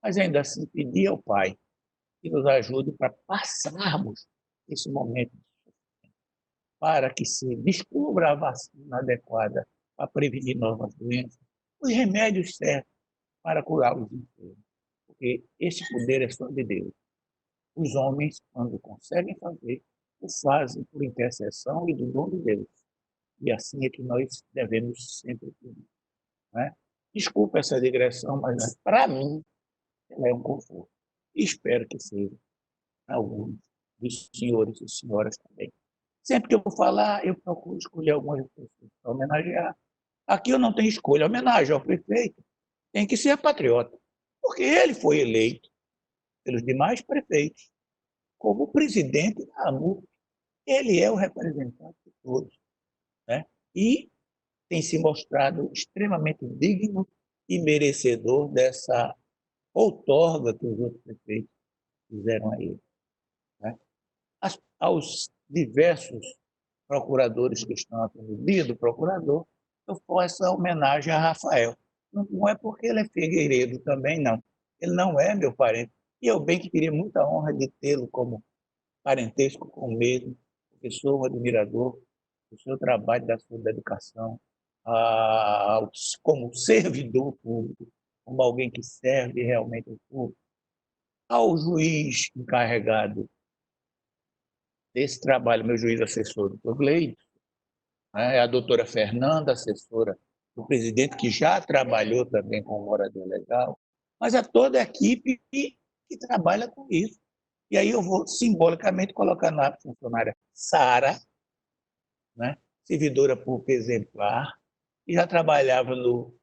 Mas ainda assim, pedir ao Pai que nos ajude para passarmos esse momento, para que se descubra a vacina adequada para prevenir novas doenças, os remédios certos para curar os enfermos. Porque esse poder é só de Deus. Os homens, quando conseguem fazer, o fazem por intercessão e do dom de Deus. E assim é que nós devemos sempre pedir. Né? Desculpa essa digressão, mas para mim ela é um conforto. E espero que seja alguns dos senhores e senhoras também. Sempre que eu vou falar, eu procuro escolher algumas pessoas para homenagear. Aqui eu não tenho escolha. A homenagem ao prefeito tem que ser patriota, porque ele foi eleito pelos demais prefeitos como presidente da AMUP. Ele é o representante de todos, né? E tem se mostrado extremamente digno e merecedor dessa outorga que os outros prefeitos fizeram a ele. Né? Aos diversos procuradores que estão aqui no dia do procurador, eu faço essa homenagem a Rafael. Não é porque ele é Figueiredo também, não. Ele não é meu parente. E eu bem que teria muita honra de tê-lo como parentesco com o mesmo, porque sou um admirador do seu trabalho, da sua dedicação, como servidor público, como alguém que serve realmente o público, ao juiz encarregado desse trabalho, meu juiz assessor, doutor Gleide, né, a doutora Fernanda, assessora do presidente, que já trabalhou também com moradia legal, mas a toda a equipe que trabalha com isso. E aí eu vou simbolicamente colocar na funcionária Sara, né, servidora pública exemplar, e já trabalhava no...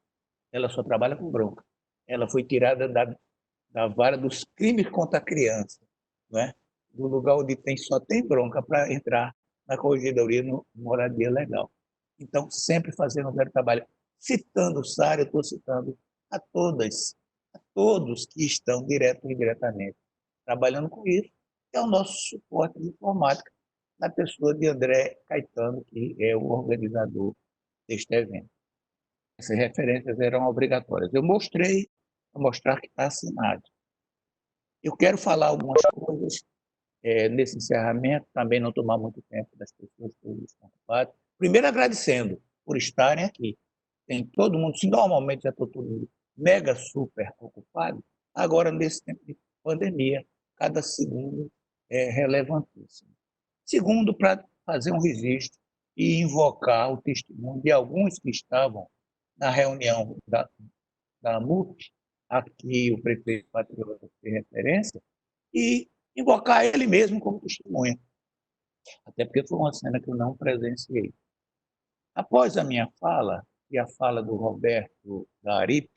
Ela só trabalha com bronca. Ela foi tirada da vara dos crimes contra a criança, né, do lugar onde só tem bronca, para entrar na corregedoria no moradia legal. Então, sempre fazendo um velho trabalho. Citando Sara, eu estou citando a todos que estão direto ou indiretamente trabalhando com isso, que é o nosso suporte de informática, na pessoa de André Caetano, que é o organizador deste evento. Essas referências eram obrigatórias. Eu mostrei, para mostrar que está assinado. Eu quero falar algumas coisas nesse encerramento, também não tomar muito tempo das pessoas que estão ocupadas. Primeiro, agradecendo por estarem aqui. Tem todo mundo, se normalmente já estou todo mega super ocupado, agora, nesse tempo de pandemia, cada segundo é relevantíssimo. Segundo, para fazer um registro e invocar o testemunho de alguns que estavam na reunião da MUP, aqui o prefeito Patriota fez referência, e invocar ele mesmo como testemunha. Até porque foi uma cena que eu não presenciei. Após a minha fala, e a fala do Roberto da Aripe,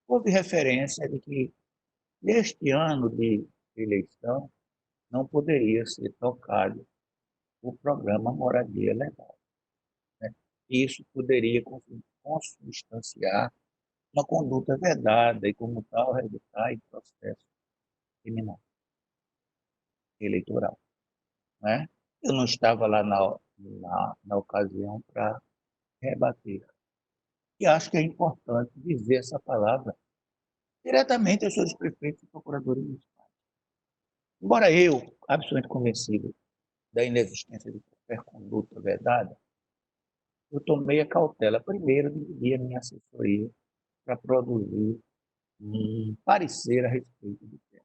houve referência de que neste ano de eleição não poderia ser tocado o programa Moradia Legal, né? Isso poderia consubstanciar uma conduta vedada e, como tal, resultar em processo criminal eleitoral, né? Eu não estava lá na ocasião para rebater. E acho que é importante dizer essa palavra diretamente aos seus prefeitos e procuradores municipais. Embora eu, absolutamente convencido da inexistência de qualquer conduta vedada, eu tomei a cautela, primeiro, de dividir a minha assessoria para produzir um parecer a respeito do tema.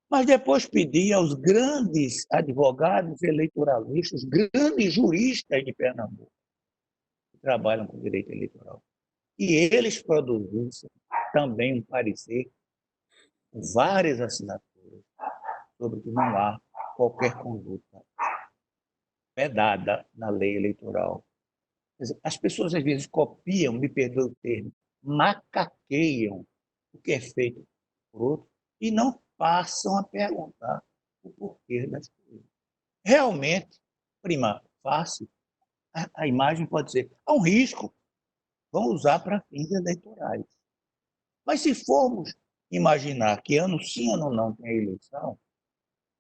Mas depois pedi aos grandes advogados eleitoralistas, grandes juristas de Pernambuco, que trabalham com direito eleitoral, e eles produzissem também um parecer com várias assinaturas sobre que não há qualquer conduta vedada na lei eleitoral. Quer dizer, as pessoas às vezes copiam, me perdoe o termo, macaqueiam o que é feito por outro e não passam a perguntar o porquê das coisas. Realmente, prima facie, a imagem pode ser, há um risco, vão usar para fins eleitorais. Mas se formos imaginar que ano sim, ano não tem eleição,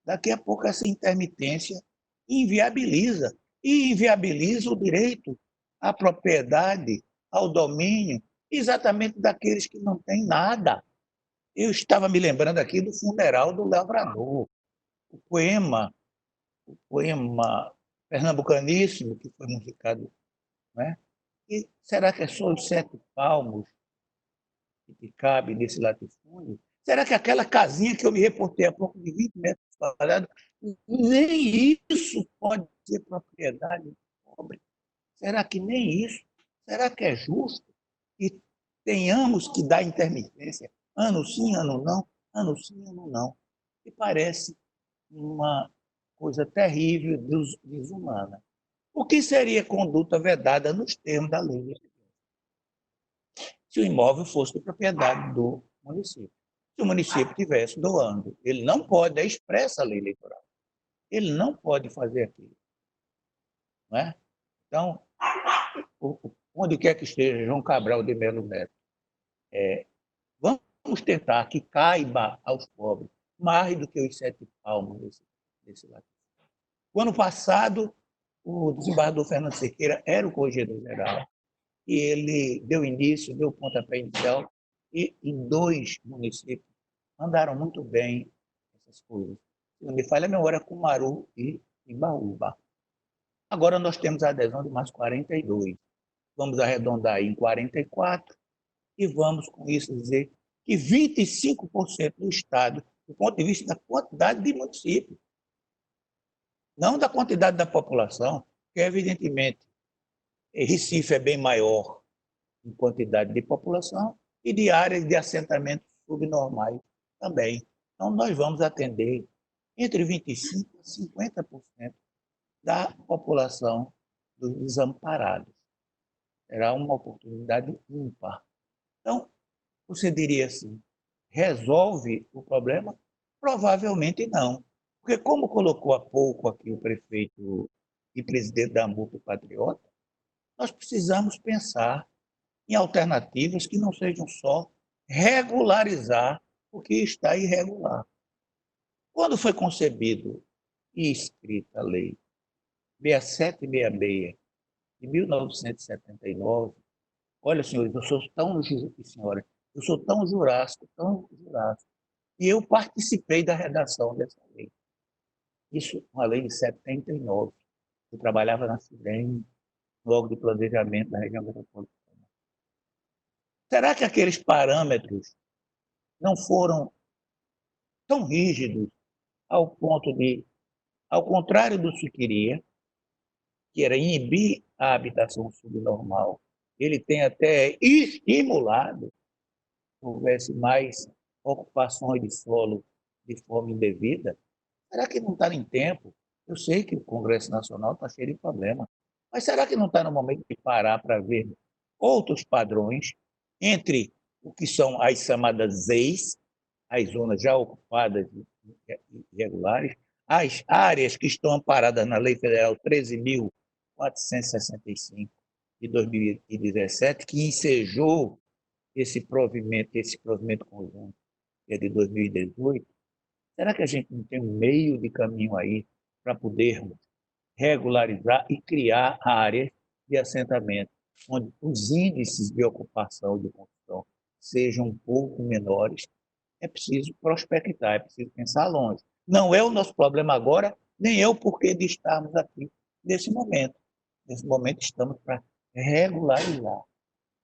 daqui a pouco essa intermitência inviabiliza. E inviabiliza o direito à propriedade, ao domínio, exatamente daqueles que não têm nada. Eu estava me lembrando aqui do funeral do Lavrador, o poema pernambucaníssimo que foi musicado, né? E será que é só os 7 palmos que cabe nesse latifúndio? Será que aquela casinha que eu me reportei há pouco de 20 metros quadrados, nem isso pode ser propriedade do pobre? Será que nem isso? Será que é justo que tenhamos que dar intermitência? Ano sim, ano não, ano sim, ano não. E parece uma coisa terrível, desumana. O que seria conduta vedada nos termos da lei? Se o imóvel fosse de propriedade do município. Se o município estivesse doando, ele não pode, é expressa a lei eleitoral. Ele não pode fazer aquilo. Não é? Então, onde quer que esteja João Cabral de Melo Neto, vamos tentar que caiba aos pobres mais do que os 7 palmos desse lado. O ano passado, o desembargador Fernando Cerqueira era o corregedor-geral e ele deu início, deu pontapé inicial, e em 2 municípios andaram muito bem essas coisas. Se não me falha a memória, Cumaru e Imbaúba. Agora nós temos a adesão de mais 42. Vamos arredondar em 44 e vamos, com isso, dizer que 25% do Estado, do ponto de vista da quantidade de municípios, não da quantidade da população, que evidentemente Recife é bem maior em quantidade de população e de áreas de assentamento subnormais também. Então, nós vamos atender entre 25% a 50% da população dos desamparados. Será uma oportunidade ímpar. Então, você diria assim, resolve o problema? Provavelmente não. Porque, como colocou há pouco aqui o prefeito e presidente da AMUP Patriota, nós precisamos pensar em alternativas que não sejam só regularizar o que está irregular. Quando foi concebido e escrita a Lei 6766 de 1979, olha, senhores, eu sou tão, senhora, eu sou tão jurássico, e eu participei da redação dessa lei. Isso, uma lei de 79. Eu trabalhava na CIDEM, no órgão de planejamento da região metropolitana. Será que aqueles parâmetros não foram tão rígidos ao ponto de, ao contrário do que se queria, que era inibir a habitação subnormal, ele tem até estimulado que houvesse mais ocupações de solo de forma indevida? Será que não está em tempo? Eu sei que o Congresso Nacional está cheio de problemas, mas será que não está no momento de parar para ver outros padrões entre o que são as chamadas ZEIs, as zonas já ocupadas irregulares, as áreas que estão amparadas na Lei Federal 13.465 de 2017, que ensejou esse provimento conjunto, que é de 2018? Será que a gente não tem um meio de caminho aí para podermos regularizar e criar áreas de assentamento, onde os índices de ocupação de construção sejam um pouco menores? É preciso prospectar, é preciso pensar longe. Não é o nosso problema agora, nem é o porquê de estarmos aqui nesse momento. Nesse momento estamos para regularizar.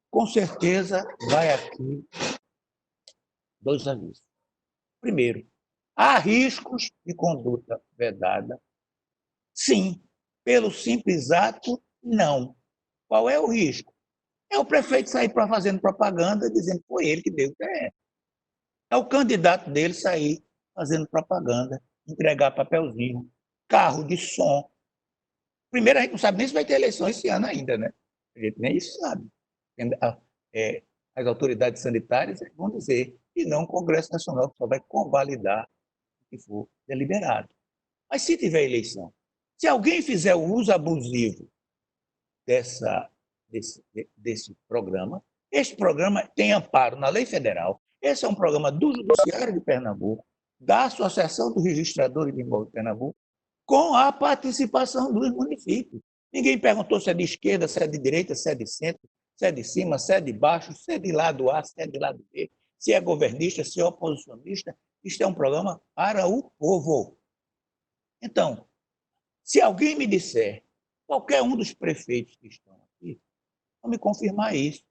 Com certeza vai aqui 2 avisos. Primeiro, há riscos de conduta vedada? Sim. Pelo simples ato, não. Qual é o risco? É o prefeito sair fazendo propaganda dizendo que foi ele que deu o terreno. É o candidato dele sair fazendo propaganda, entregar papelzinho, carro de som. Primeiro, a gente não sabe nem se vai ter eleição esse ano ainda, né? A gente nem isso sabe. As autoridades sanitárias vão dizer, e não o Congresso Nacional, que só vai convalidar o que for deliberado. Mas se tiver eleição, se alguém fizer o uso abusivo desse programa, esse programa tem amparo na lei federal. Esse é um programa do Judiciário de Pernambuco, da Associação dos Registradores de Imóveis de Pernambuco, com a participação dos municípios. Ninguém perguntou se é de esquerda, se é de direita, se é de centro, se é de cima, se é de baixo, se é de lado A, se é de lado B, se é governista, se é oposicionista. Isto é um programa para o povo. Então, se alguém me disser, qualquer um dos prefeitos que estão aqui, vão me confirmar isso.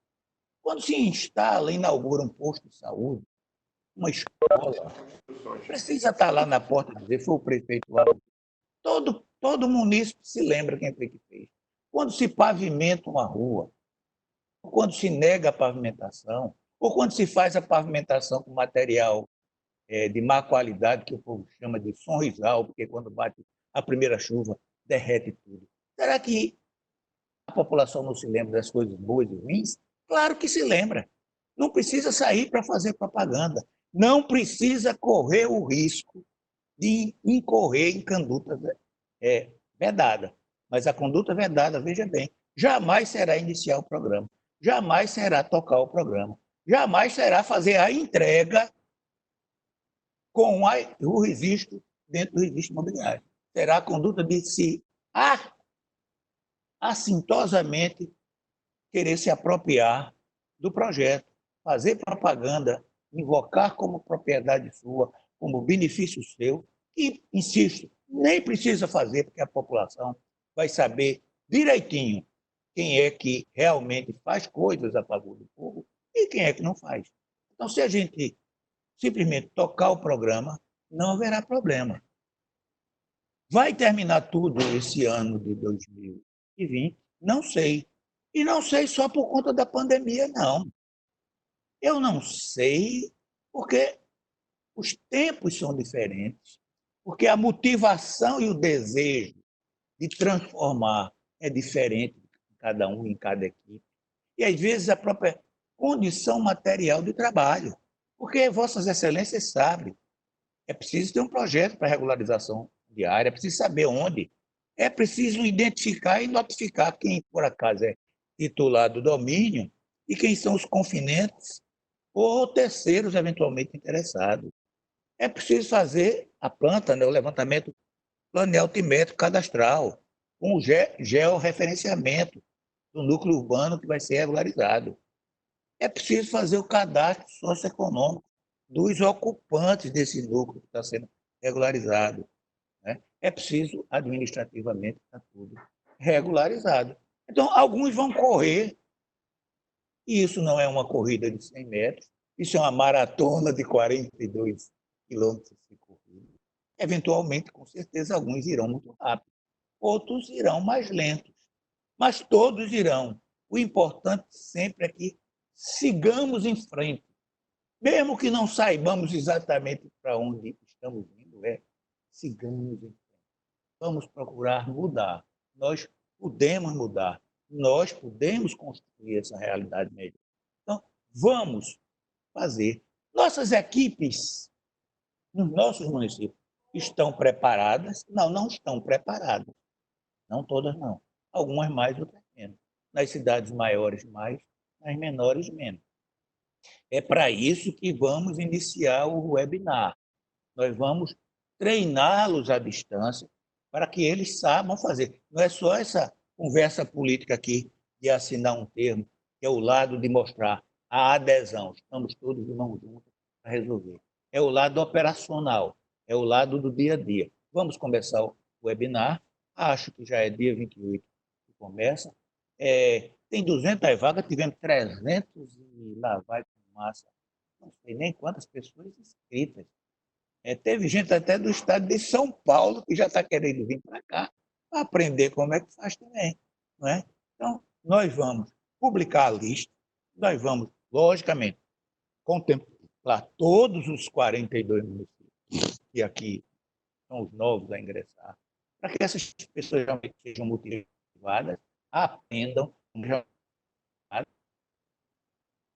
Quando se instala, inaugura um posto de saúde, uma escola, precisa estar lá na porta e dizer, foi o prefeito lá. Todo munícipe se lembra quem foi que fez. Quando se pavimenta uma rua, ou quando se nega a pavimentação, ou quando se faz a pavimentação com material de má qualidade, que o povo chama de sonrisal, porque quando bate a primeira chuva, derrete tudo. Será que a população não se lembra das coisas boas e ruins? Claro que se lembra. Não precisa sair para fazer propaganda. Não precisa correr o risco de incorrer em conduta vedada. Mas a conduta vedada, veja bem, jamais será iniciar o programa, jamais será tocar o programa, jamais será fazer a entrega com o registro dentro do registro imobiliário. Será a conduta de se assintosamente querer se apropriar do projeto, fazer propaganda, invocar como propriedade sua, como benefício seu, e, insisto, nem precisa fazer, porque a população vai saber direitinho quem é que realmente faz coisas a favor do povo e quem é que não faz. Então, se a gente simplesmente tocar o programa, não haverá problema. Vai terminar tudo esse ano de 2020? Não sei. E não sei só por conta da pandemia, não. Eu não sei porque os tempos são diferentes, porque a motivação e o desejo de transformar é diferente em cada um, em cada equipe. E, às vezes, a própria condição material de trabalho. Porque Vossas Excelências sabem, é preciso ter um projeto para regularização diária, é preciso saber onde, é preciso identificar e notificar quem, por acaso, é titular do domínio e quem são os confinantes ou terceiros eventualmente interessados. É preciso fazer a planta, né, o levantamento planealtimétrico cadastral, com o georreferenciamento do núcleo urbano que vai ser regularizado. É preciso fazer o cadastro socioeconômico dos ocupantes desse núcleo que está sendo regularizado. Né? É preciso, administrativamente, estar tudo regularizado. Então, alguns vão correr, e isso não é uma corrida de 100 metros, isso é uma maratona de 42 quilômetros de corrida. Eventualmente, com certeza, alguns irão muito rápido, outros irão mais lentos, mas todos irão. O importante sempre é que sigamos em frente, mesmo que não saibamos exatamente para onde estamos indo, sigamos em frente. Vamos procurar mudar. Nós podemos mudar. Nós podemos construir essa realidade melhor. Então, vamos fazer. Nossas equipes nos nossos municípios estão preparadas? Não, não estão preparadas. Não todas, não. Algumas mais, outras menos. Nas cidades maiores, mais. Nas menores, menos. É para isso que vamos iniciar o webinar. Nós vamos treiná-los à distância para que eles saibam fazer. Não é só essa conversa política aqui de assinar um termo, que é o lado de mostrar a adesão. Estamos todos de mão juntas para resolver. É o lado operacional, é o lado do dia a dia. Vamos começar o webinar. Acho que já é dia 28 que começa. Tem 200 vagas, tivemos 300 e lá vai com massa. Não sei nem quantas pessoas inscritas. Teve gente até do estado de São Paulo que já está querendo vir para cá para aprender como é que faz também. Não é? Então, nós vamos publicar a lista, nós vamos, logicamente, contemplar todos os 42 municípios que aqui são os novos a ingressar, para que essas pessoas realmente sejam motivadas, aprendam,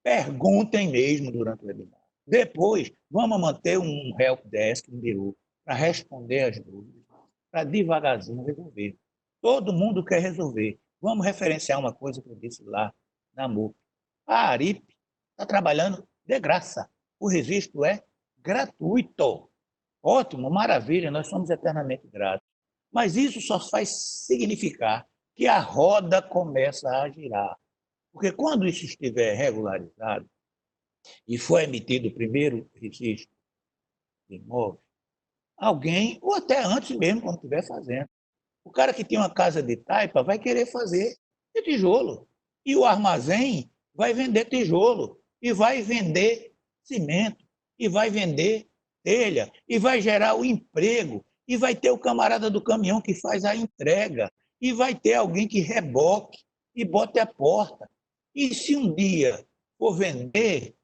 perguntem mesmo durante o webinar. Depois, vamos manter um helpdesk, um biru, para responder as dúvidas, para devagarzinho resolver. Todo mundo quer resolver. Vamos referenciar uma coisa que eu disse lá na MUP. A ARIP está trabalhando de graça. O registro é gratuito. Ótimo, maravilha, nós somos eternamente gratos. Mas isso só faz significar que a roda começa a girar. Porque quando isso estiver regularizado e for emitido o primeiro registro de imóvel, alguém, ou até antes mesmo, quando estiver fazendo, o cara que tem uma casa de taipa vai querer fazer de tijolo. E o armazém vai vender tijolo, e vai vender cimento, e vai vender telha, e vai gerar o emprego, e vai ter o camarada do caminhão que faz a entrega, e vai ter alguém que reboque e bote a porta. E se um dia for vender,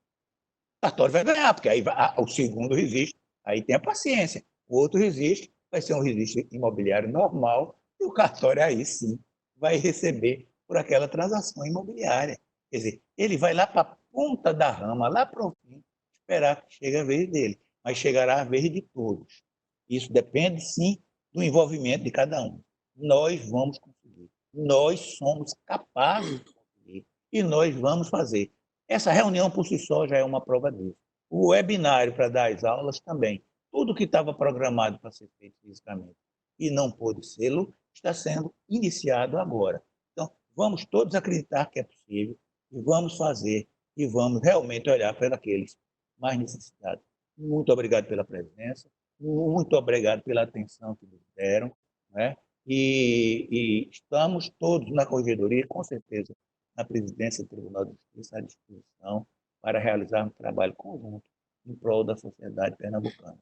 o cartório vai ganhar, porque aí o segundo registro, aí tem a paciência. O outro registro vai ser um registro imobiliário normal e o cartório aí sim vai receber por aquela transação imobiliária. Quer dizer, ele vai lá para a ponta da rama, lá para o fim, esperar que chegue a vez dele, mas chegará a vez de todos. Isso depende, sim, do envolvimento de cada um. Nós vamos conseguir. Nós somos capazes de conseguir e nós vamos fazer. Essa reunião por si só já é uma prova disso. O webinário para dar as aulas também. Tudo que estava programado para ser feito fisicamente e não pôde ser, está sendo iniciado agora. Então, vamos todos acreditar que é possível e vamos fazer e vamos realmente olhar para aqueles mais necessitados. Muito obrigado pela presença, muito obrigado pela atenção que nos deram, né? E estamos todos na corregedoria, com certeza, na presidência do Tribunal de Justiça à disposição para realizar um trabalho conjunto em prol da sociedade pernambucana.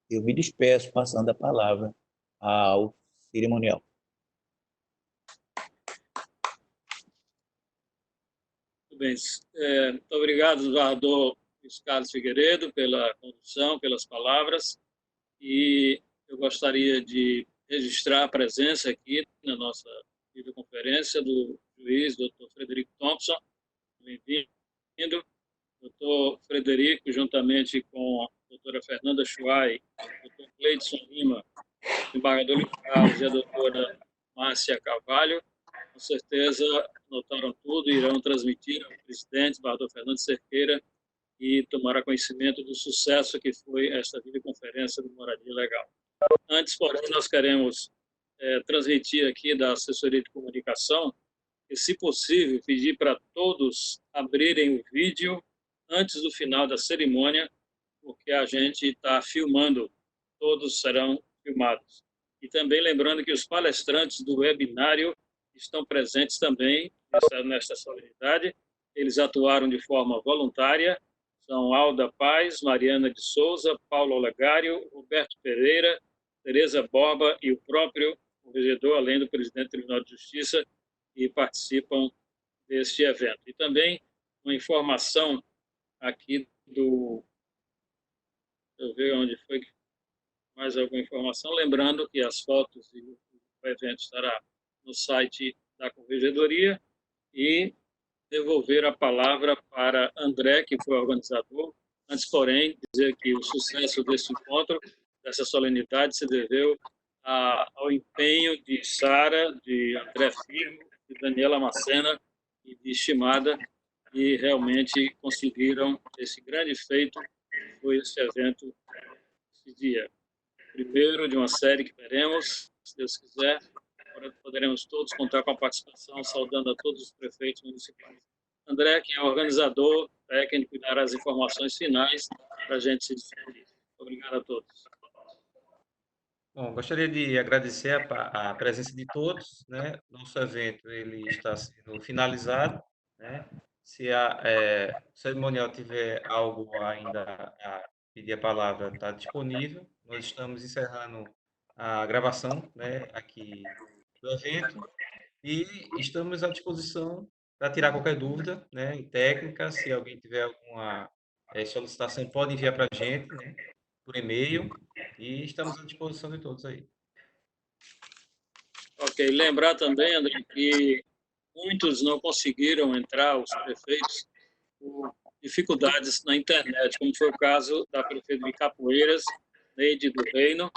Eu me despeço passando a palavra ao cerimonial. Muito bem. Muito obrigado, desembargador Luiz Carlos Figueiredo, pela condução, pelas palavras. E eu gostaria de registrar a presença aqui na nossa videoconferência do juiz, doutor Frederico Thompson. Bem-vindo. Doutor Frederico, juntamente com a doutora Fernanda Chuai, doutor Cleidson Lima, o embargador Luiz Carlos e a doutora Márcia Carvalho, com certeza notaram tudo e irão transmitir ao presidente, embargador Fernando Cerqueira, e tomar conhecimento do sucesso que foi esta videoconferência do Moradia Legal. Antes, porém, nós queremos transmitir aqui da assessoria de comunicação e, se possível, pedir para todos abrirem o vídeo antes do final da cerimônia, porque a gente está filmando, todos serão filmados. E também lembrando que os palestrantes do webinário estão presentes também nesta solenidade. Eles atuaram de forma voluntária, são Alda Paz, Mariana de Souza, Paulo Olegário, Roberto Pereira, Tereza Borba e o próprio corregedor, além do presidente do Tribunal de Justiça, que participam deste evento. E também uma informação aqui do... Deixa eu ver onde foi mais alguma informação. Lembrando que as fotos e o evento estará no site da Corregedoria. E devolver a palavra para André, que foi o organizador. Antes, porém, dizer que o sucesso desse encontro, dessa solenidade, se deveu ao empenho de Sara, de André Firmo, de Daniela Macena e de Shimada, que realmente conseguiram esse grande feito, que foi esse evento, esse dia. Primeiro de uma série que teremos, se Deus quiser, poderemos todos contar com a participação, saudando a todos os prefeitos municipais. André, que é o organizador técnico, dará as informações finais para a gente se despedir. Obrigado a todos. Bom, gostaria de agradecer a presença de todos, né? Nosso evento ele está sendo finalizado, né? Se o cerimonial tiver algo ainda a pedir a palavra, está disponível. Nós estamos encerrando a gravação, né, aqui do evento e estamos à disposição para tirar qualquer dúvida, né, técnica. Se alguém tiver alguma solicitação, pode enviar para a gente, né, por e-mail, e estamos à disposição de todos aí. Ok, lembrar também, André, que muitos não conseguiram entrar, os prefeitos, por dificuldades na internet, como foi o caso da prefeita de Capoeiras, Neide do Reino,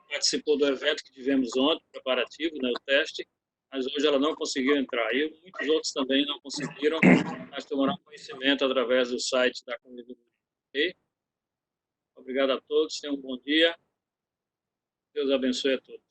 participou do evento que tivemos ontem, preparativo, né, o teste, mas hoje ela não conseguiu entrar. E muitos outros também não conseguiram, mas tomaram conhecimento através do site da comunidade. Okay? Obrigado a todos, tenham um bom dia. Deus abençoe a todos.